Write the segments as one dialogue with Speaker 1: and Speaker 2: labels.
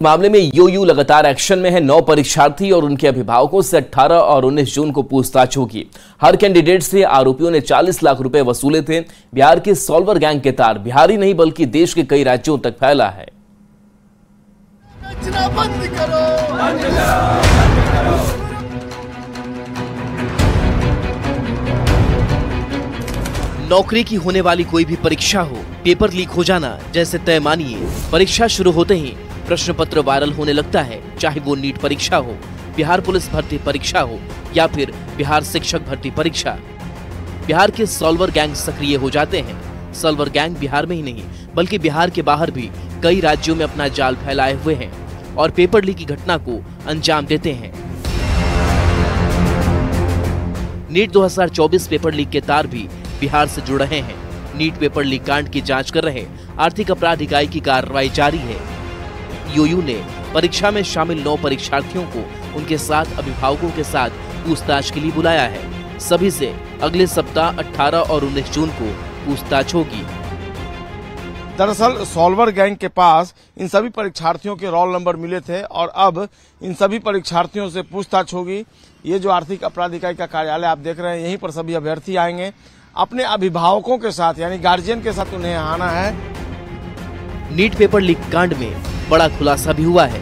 Speaker 1: मामले में यूयू लगातार एक्शन में है। 9 परीक्षार्थी और उनके अभिभावकों से 18 और 19 जून को पूछताछ होगी। हर कैंडिडेट से आरोपियों ने 40 लाख रुपए वसूले थे। बिहार के सॉल्वर गैंग के तार बिहार ही नहीं बल्कि देश के कई राज्यों तक फैला है।
Speaker 2: नौकरी की होने वाली कोई भी परीक्षा हो, पेपर लीक हो जाना जैसे तय मानिए। परीक्षा शुरू होते ही प्रश्न पत्र वायरल होने लगता है, चाहे वो नीट परीक्षा हो, बिहार पुलिस भर्ती परीक्षा हो या फिर बिहार शिक्षक भर्ती परीक्षा। बिहार के सॉल्वर गैंग सक्रिय हो जाते हैं। सॉल्वर गैंग बिहार में ही नहीं बल्कि बिहार के बाहर भी कई राज्यों में अपना जाल फैलाए हुए हैं और पेपर लीक की घटना को अंजाम देते हैं। नीट 2024 पेपर लीक के तार भी बिहार से जुड़ रहे हैं। नीट पेपर लीक कांड की जांच कर रहे आर्थिक अपराध इकाई की कार्रवाई जारी है। यूयू ने परीक्षा में शामिल 9 परीक्षार्थियों को उनके साथ अभिभावकों के साथ पूछताछ के लिए बुलाया है। सभी से अगले सप्ताह 18 और 19 जून को पूछताछ होगी।
Speaker 3: दरअसल सॉल्वर गैंग के पास इन सभी परीक्षार्थियों के रोल नंबर मिले थे और अब इन सभी परीक्षार्थियों से पूछताछ होगी। ये जो आर्थिक अपराध इकाई का कार्यालय आप देख रहे हैं, यहीं पर सभी अभ्यर्थी आएंगे। अपने अभिभावकों के साथ यानी गार्जियन के साथ उन्हें आना है।
Speaker 2: नीट पेपर लीक कांड में बड़ा खुलासा भी हुआ है।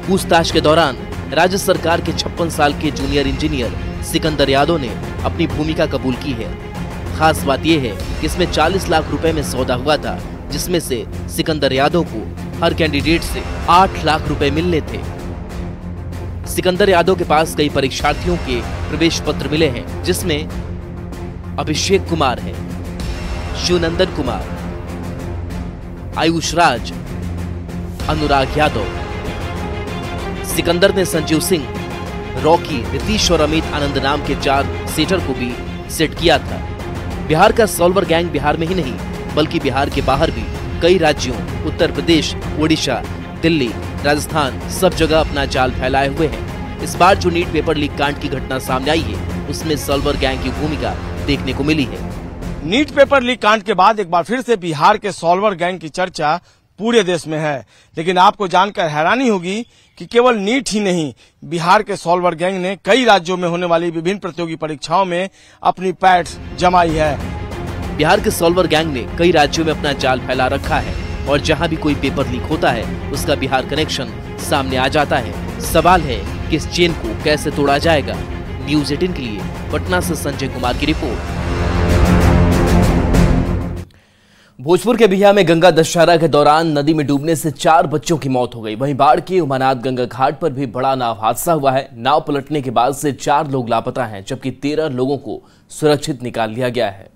Speaker 2: पूछताछ के दौरान राज्य सरकार के 56 साल के जूनियर इंजीनियर सिकंदर यादव ने अपनी भूमिका कबूल की है। खास बात यह है कि इसमें 40 लाख रुपए में सौदा हुआ था, जिसमें से सिकंदर यादव को हर कैंडिडेट से 8 लाख रुपए मिलने थे। सिकंदर यादव के पास कई परीक्षार्थियों के प्रवेश पत्र मिले हैं, जिसमें अभिषेक कुमार है, शिवनंदन कुमार, आयुष राज, अनुराग यादव। सिकंदर ने संजीव सिंह, रॉकी, रितीश और अमित आनंद नाम के 4 सेटर को भी सेट किया था। बिहार का सॉल्वर गैंग बिहार में ही नहीं बल्कि बिहार के बाहर भी कई राज्यों उत्तर प्रदेश, ओडिशा, दिल्ली, राजस्थान सब जगह अपना जाल फैलाए हुए हैं। इस बार जो नीट पेपर लीक कांड की घटना सामने आई है, उसमें सॉल्वर गैंग की भूमिका देखने को मिली है।
Speaker 3: नीट पेपर लीक कांड के बाद एक बार फिर से बिहार के सॉल्वर गैंग की चर्चा पूरे देश में है। लेकिन आपको जानकर हैरानी होगी कि केवल नीट ही नहीं, बिहार के सॉल्वर गैंग ने कई राज्यों में होने वाली विभिन्न प्रतियोगी परीक्षाओं में अपनी पैठ जमाई है।
Speaker 2: बिहार के सॉल्वर गैंग ने कई राज्यों में अपना जाल फैला रखा है और जहां भी कोई पेपर लीक होता है उसका बिहार कनेक्शन सामने आ जाता है। सवाल है कि इस चेन को कैसे तोड़ा जाएगा। न्यूज़ 18 के लिए पटना से संजय कुमार की रिपोर्ट।
Speaker 1: भोजपुर के बिहिया में गंगा दशहरा के दौरान नदी में डूबने से 4 बच्चों की मौत हो गई। वहीं बाढ़ के उमानाथ गंगा घाट पर भी बड़ा नाव हादसा हुआ है। नाव पलटने के बाद से 4 लोग लापता हैं, जबकि 13 लोगों को सुरक्षित निकाल लिया गया है।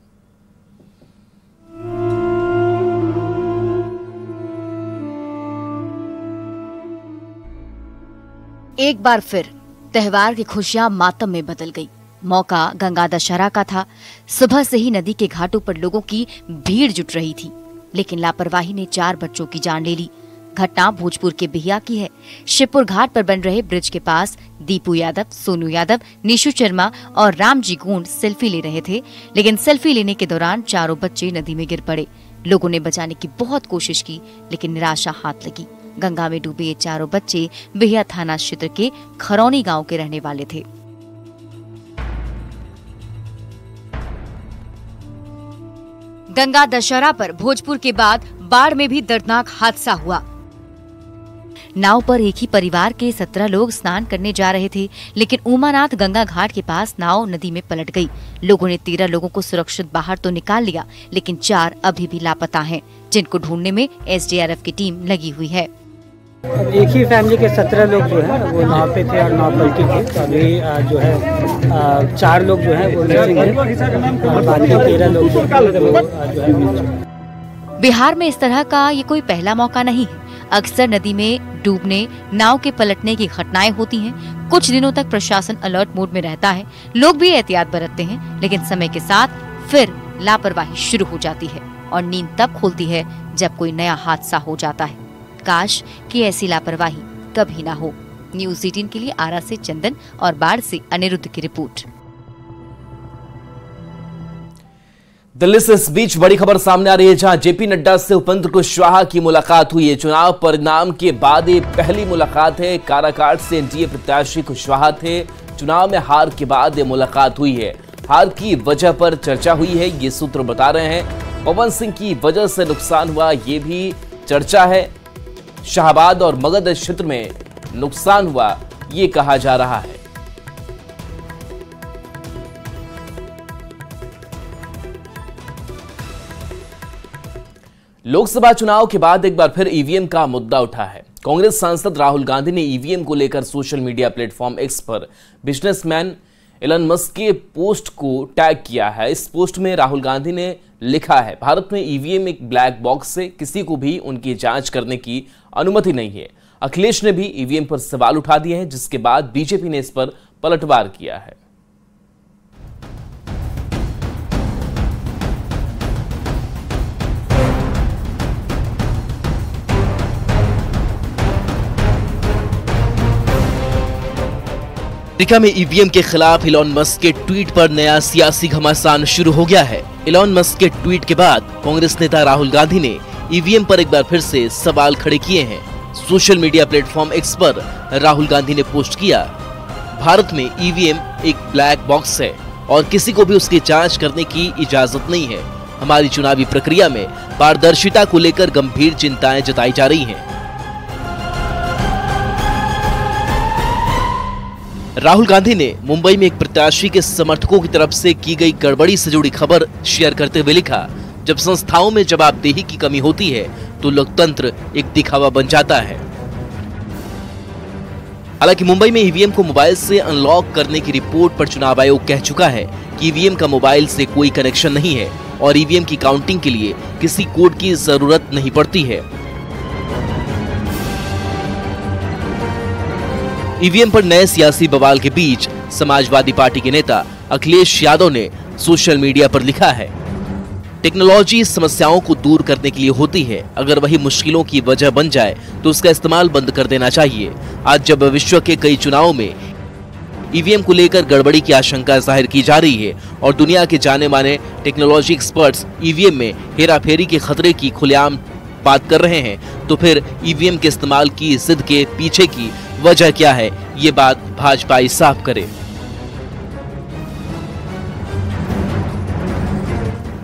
Speaker 4: एक बार फिर त्योहार की खुशियां मातम में बदल गई। मौका गंगा दशहरा का था। सुबह से ही नदी के घाटों पर लोगों की भीड़ जुट रही थी, लेकिन लापरवाही ने 4 बच्चों की जान ले ली। घटना भोजपुर के बिहिया की है। शिवपुर घाट पर बन रहे ब्रिज के पास दीपू यादव, सोनू यादव, निशु शर्मा और रामजी गोंड सेल्फी ले रहे थे, लेकिन सेल्फी लेने के दौरान चारों बच्चे नदी में गिर पड़े। लोगों ने बचाने की बहुत कोशिश की, लेकिन निराशा हाथ लगी। गंगा में डूबे ये चारों बच्चे बिहिया थाना क्षेत्र के खरौनी गांव के रहने वाले थे। गंगा दशहरा पर भोजपुर के बाद बाढ़ में भी दर्दनाक हादसा हुआ। नाव पर एक ही परिवार के 17 लोग स्नान करने जा रहे थे, लेकिन उमानाथ गंगा घाट के पास नाव नदी में पलट गई। लोगों ने 13 लोगों को सुरक्षित बाहर तो निकाल लिया, लेकिन 4 अभी भी लापता हैं, जिनको ढूंढने में एसडीआरएफ की टीम लगी हुई है।
Speaker 5: एक ही फैमिली के 17 लोग जो है वो नाव पे थे और नाव पलटी थी। तो अभी जो है 4 लोग जो है वो मिसिंग है और बाकी 13 लोग जो है।
Speaker 4: बिहार में इस तरह का ये कोई पहला मौका नहीं है। अक्सर नदी में डूबने, नाव के पलटने की घटनाएं होती हैं। कुछ दिनों तक प्रशासन अलर्ट मोड में रहता है, लोग भी एहतियात बरतते हैं, लेकिन समय के साथ फिर लापरवाही शुरू हो जाती है और नींद तब खुलती है जब कोई नया हादसा हो जाता है। काश कि ऐसी लापरवाही कभी ना हो। न्यूज़ 18 के लिए आरा से चंदन और बाढ़ से अनिरुद्ध की रिपोर्ट।
Speaker 1: दिल्ली से इस बीच बड़ी खबर सामने आ रही है, जहां जेपी नड्डा से उपेंद्र कुशवाहा की मुलाकात हुई है। चुनाव परिणाम के बाद ये पहली मुलाकात है। काराकाट से एनडीए प्रत्याशी कुशवाहा थे। चुनाव में हार के बाद ये मुलाकात हुई है। हार की वजह पर चर्चा हुई है, ये सूत्र बता रहे हैं। पवन सिंह की वजह से नुकसान हुआ, ये भी चर्चा है। शाहबाद और मगध क्षेत्र में नुकसान हुआ, ये कहा जा रहा है। लोकसभा चुनाव के बाद एक बार फिर ईवीएम का मुद्दा उठा है। कांग्रेस सांसद राहुल गांधी ने ईवीएम को लेकर सोशल मीडिया प्लेटफॉर्म एक्स पर बिजनेसमैन एलन मस्क के पोस्ट को टैग किया है। इस पोस्ट में राहुल गांधी ने लिखा है, भारत में ईवीएम एक ब्लैक बॉक्स है, किसी को भी उनकी जांच करने की अनुमति नहीं है। अखिलेश ने भी ईवीएम पर सवाल उठा दिए हैं, जिसके बाद बीजेपी ने इस पर पलटवार किया है।
Speaker 2: अमेरिका में ईवीएम के खिलाफ इलॉन मस्क के ट्वीट पर नया सियासी घमासान शुरू हो गया है। इलॉन मस्क के ट्वीट के बाद कांग्रेस नेता राहुल गांधी ने ईवीएम पर एक बार फिर से सवाल खड़े किए हैं। सोशल मीडिया प्लेटफॉर्म एक्स पर राहुल गांधी ने पोस्ट किया, भारत में ईवीएम एक ब्लैक बॉक्स है और किसी को भी उसकी जांच करने की इजाजत नहीं है। हमारी चुनावी प्रक्रिया में पारदर्शिता को लेकर गंभीर चिंताएं जताई जा रही हैं। राहुल गांधी ने मुंबई में एक प्रत्याशी के समर्थकों की तरफ से की गई गड़बड़ी से जुड़ी खबर शेयर करते हुए लिखा, जब संस्थाओं में जवाबदेही की कमी होती है तो लोकतंत्र एक दिखावा बन जाता है। हालांकि मुंबई में ईवीएम को मोबाइल से अनलॉक करने की रिपोर्ट पर चुनाव आयोग कह चुका है कि ईवीएम का मोबाइल से कोई कनेक्शन नहीं है और ईवीएम की काउंटिंग के लिए किसी कोड की जरूरत नहीं पड़ती है। ईवीएम पर नए सियासी बवाल के बीच समाजवादी पार्टी के नेता अखिलेश यादव ने सोशल मीडिया पर लिखा है, टेक्नोलॉजी समस्याओं को दूर करने के लिए होती है, अगर वही मुश्किलों की वजह बन जाए तो उसका इस्तेमाल बंद कर देना चाहिए। आज जब विश्व के कई चुनावों में ईवीएम को लेकर गड़बड़ी की आशंका जाहिर की जा रही है और दुनिया के जाने माने टेक्नोलॉजी एक्सपर्ट्स ईवीएम में हेराफेरी के खतरे की खुलेआम बात कर रहे हैं, तो फिर ईवीएम के इस्तेमाल की जिद के पीछे की वजह क्या है, ये बात भाजपा ही साफ करे।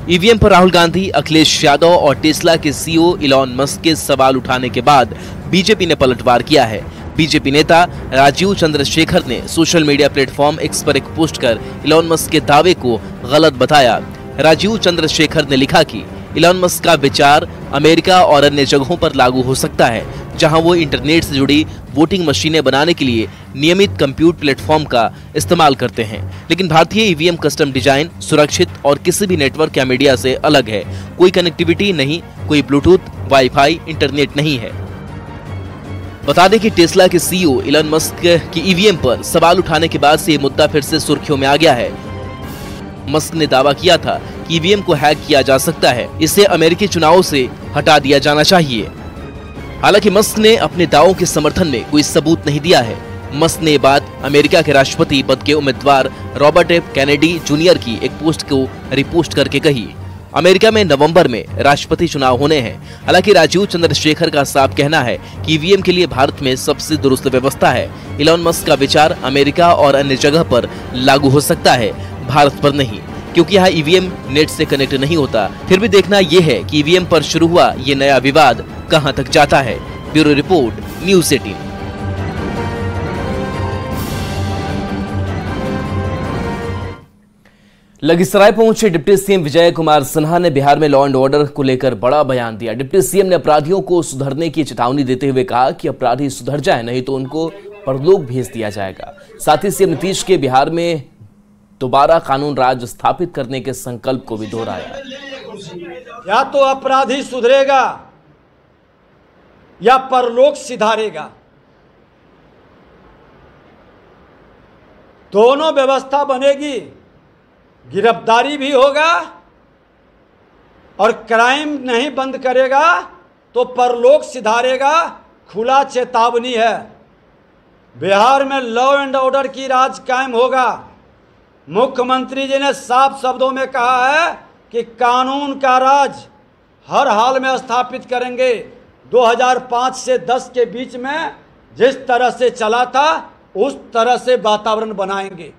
Speaker 2: ईवीएम पर राहुल गांधी, अखिलेश यादव और टेस्ला के सीईओ इलॉन मस्क के सवाल उठाने के बाद बीजेपी ने पलटवार किया है। बीजेपी नेता राजीव चंद्रशेखर ने सोशल मीडिया प्लेटफॉर्म एक्स पर एक पोस्ट कर इलॉन मस्क के दावे को गलत बताया। राजीव चंद्रशेखर ने लिखा कि इलॉन मस्क का विचार अमेरिका और अन्य जगहों पर लागू हो सकता है, जहां वो इंटरनेट से जुड़ी वोटिंग मशीनें बनाने के लिए नियमित कंप्यूटर प्लेटफॉर्म का इस्तेमाल करते हैं, लेकिन भारतीय ईवीएम कस्टम डिजाइन, सुरक्षित और किसी भी नेटवर्क या मीडिया से अलग है। कोई कनेक्टिविटी नहीं, कोई ब्लूटूथ, वाईफाई, इंटरनेट नहीं है। बता दें कि टेस्ला के सीईओ इलॉन मस्क की ईवीएम पर सवाल उठाने के बाद से ये मुद्दा फिर से सुर्खियों में आ गया है। मस्क ने दावा किया था कि ईवीएम को हैक किया जा सकता है, इसे अमेरिकी चुनावों से हटा दिया जाना चाहिए। हालांकि मस्क ने अपने दावों के समर्थन में कोई सबूत नहीं दिया है। मस्क ने ये बात अमेरिका के राष्ट्रपति पद के उम्मीदवार रॉबर्ट एफ कैनेडी जूनियर की एक पोस्ट को रिपोस्ट करके कही। अमेरिका में नवंबर में राष्ट्रपति चुनाव होने हैं। हालांकि राजीव चंद्रशेखर का साफ कहना है कि ईवीएम के लिए भारत में सबसे दुरुस्त व्यवस्था है। इलॉन मस्क का विचार अमेरिका और अन्य जगह पर लागू हो सकता है, भारत पर नहीं, क्योंकि यहाँ ईवीएम नेट से कनेक्ट नहीं होता। फिर भी देखना यह है कि ईवीएम पर शुरू हुआ ये नया विवाद कहां तक जाता है। Bureau report, news 18।
Speaker 1: लखीसराय पहुंचे डिप्टी सीएम विजय कुमार सिन्हा ने बिहार में लॉ एंड ऑर्डर को लेकर बड़ा बयान दिया। डिप्टी सीएम ने अपराधियों को सुधरने की चेतावनी देते हुए कहा कि अपराधी सुधर जाए, नहीं तो उनको परलोक भेज दिया जाएगा। साथ ही सीएम नीतीश के बिहार में दोबारा कानून राज स्थापित करने के संकल्प को भी दोहराया।
Speaker 6: या तो अपराधी सुधरेगा या परलोक सिधारेगा, दोनों व्यवस्था बनेगी। गिरफ्तारी भी होगा और क्राइम नहीं बंद करेगा तो परलोक सिधारेगा। खुला चेतावनी है। बिहार में लॉ एंड ऑर्डर की राज कायम होगा। मुख्यमंत्री जी ने साफ शब्दों में कहा है कि कानून का राज हर हाल में स्थापित करेंगे। 2005 से 10 के बीच में जिस तरह से चला था उस तरह से वातावरण बनाएंगे।